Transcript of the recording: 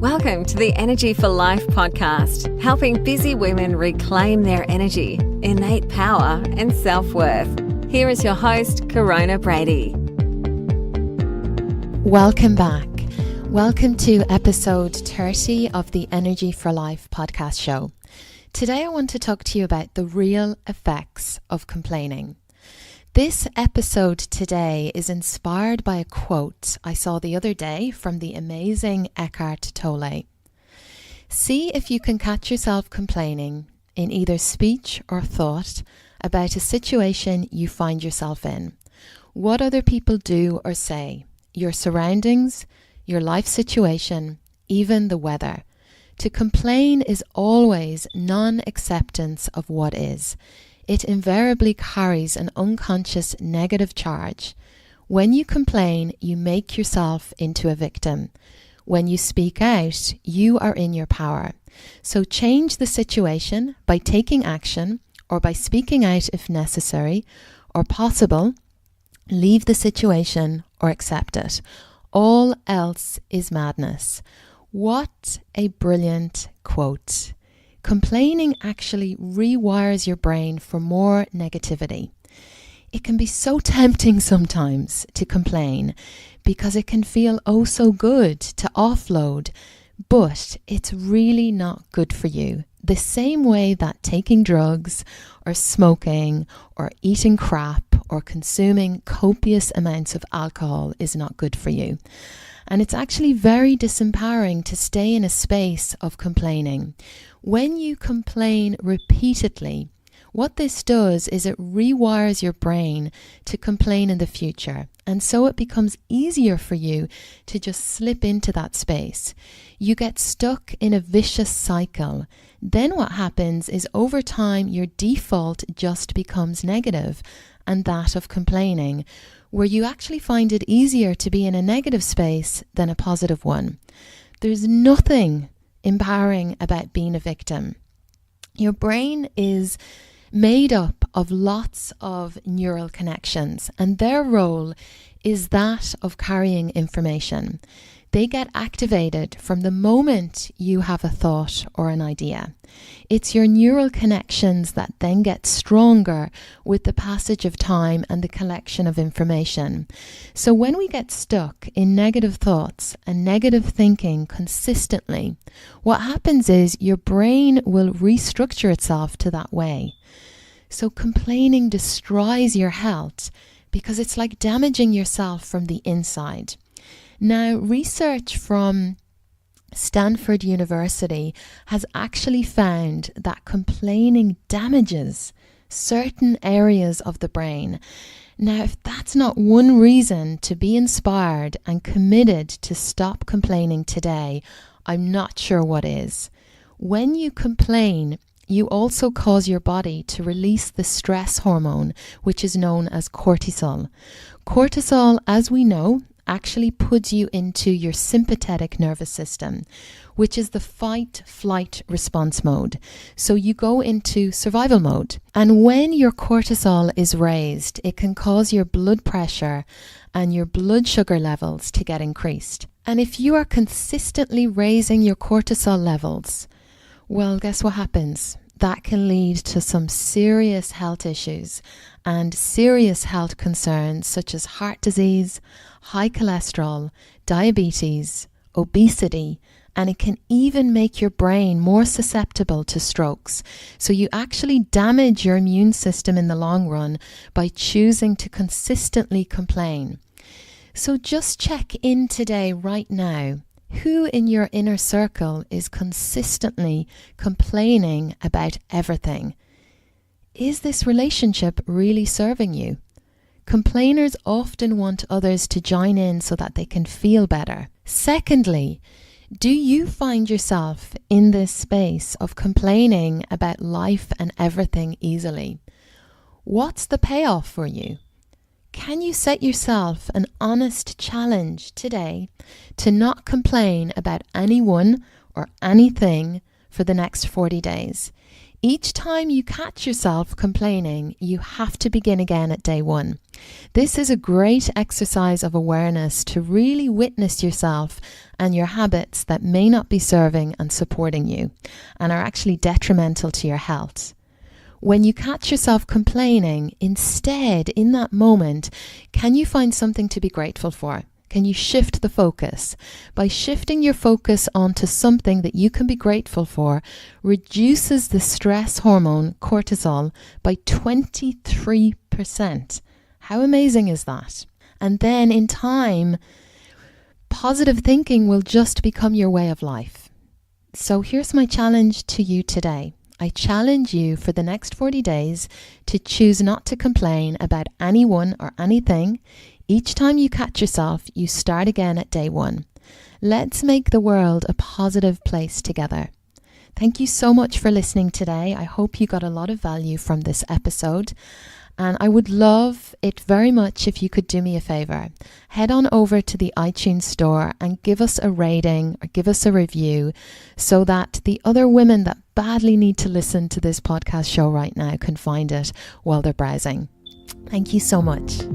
Welcome to the Energy for Life podcast, helping busy women reclaim their energy, innate power, and self-worth. Here is your host, Corona Brady. Welcome back. Welcome to episode 30 of the Energy for Life podcast show. Today I want to talk to you about the real effects of complaining. This episode today is inspired by a quote I saw the other day from the amazing Eckhart Tolle. See if you can catch yourself complaining in either speech or thought about a situation you find yourself in. What other people do or say, your surroundings, your life situation, even the weather. To complain is always non-acceptance of what is. It invariably carries an unconscious negative charge. When you complain, you make yourself into a victim. When you speak out, you are in your power. So change the situation by taking action or by speaking out if necessary or possible. Leave the situation or accept it. All else is madness. What a brilliant quote. Complaining actually rewires your brain for more negativity. It can be so tempting sometimes to complain because it can feel oh so good to offload, but it's really not good for you. The same way that taking drugs or smoking or eating crap or consuming copious amounts of alcohol is not good for you. And it's actually very disempowering to stay in a space of complaining. When you complain repeatedly, what this does is it rewires your brain to complain in the future. And so it becomes easier for you to just slip into that space. You get stuck in a vicious cycle. Then what happens is over time, your default just becomes negative, and that of complaining, where you actually find it easier to be in a negative space than a positive one. There's nothing empowering about being a victim. Your brain is made up of lots of neural connections, and their role is that of carrying information. They get activated from the moment you have a thought or an idea. It's your neural connections that then get stronger with the passage of time and the collection of information. So when we get stuck in negative thoughts and negative thinking consistently, what happens is your brain will restructure itself to that way. So complaining destroys your health because it's like damaging yourself from the inside. Now, research from Stanford University has actually found that complaining damages certain areas of the brain. Now, if that's not one reason to be inspired and committed to stop complaining today, I'm not sure what is. When you complain, you also cause your body to release the stress hormone, which is known as cortisol. Cortisol, as we know, actually puts you into your sympathetic nervous system, which is the fight-flight response mode. So you go into survival mode. And when your cortisol is raised, it can cause your blood pressure and your blood sugar levels to get increased. And if you are consistently raising your cortisol levels, well, guess what happens? That can lead to some serious health issues and serious health concerns such as heart disease, high cholesterol, diabetes, obesity, and it can even make your brain more susceptible to strokes. So you actually damage your immune system in the long run by choosing to consistently complain. So just check in today, right now. Who in your inner circle is consistently complaining about everything? Is this relationship really serving you? Complainers often want others to join in so that they can feel better. Secondly, do you find yourself in this space of complaining about life and everything easily? What's the payoff for you? Can you set yourself an honest challenge today to not complain about anyone or anything for the next 40 days? Each time you catch yourself complaining, you have to begin again at day 1. This is a great exercise of awareness to really witness yourself and your habits that may not be serving and supporting you and are actually detrimental to your health. When you catch yourself complaining, instead, in that moment, can you find something to be grateful for? Can you shift the focus? By shifting your focus onto something that you can be grateful for, reduces the stress hormone cortisol by 23%. How amazing is that? And then in time, positive thinking will just become your way of life. So here's my challenge to you today. I challenge you for the next 40 days to choose not to complain about anyone or anything. Each time you catch yourself, you start again at day 1. Let's make the world a positive place together. Thank you so much for listening today. I hope you got a lot of value from this episode. And I would love it very much if you could do me a favor. Head on over to the iTunes store and give us a rating or give us a review so that the other women that badly need to listen to this podcast show right now can find it while they're browsing. Thank you so much.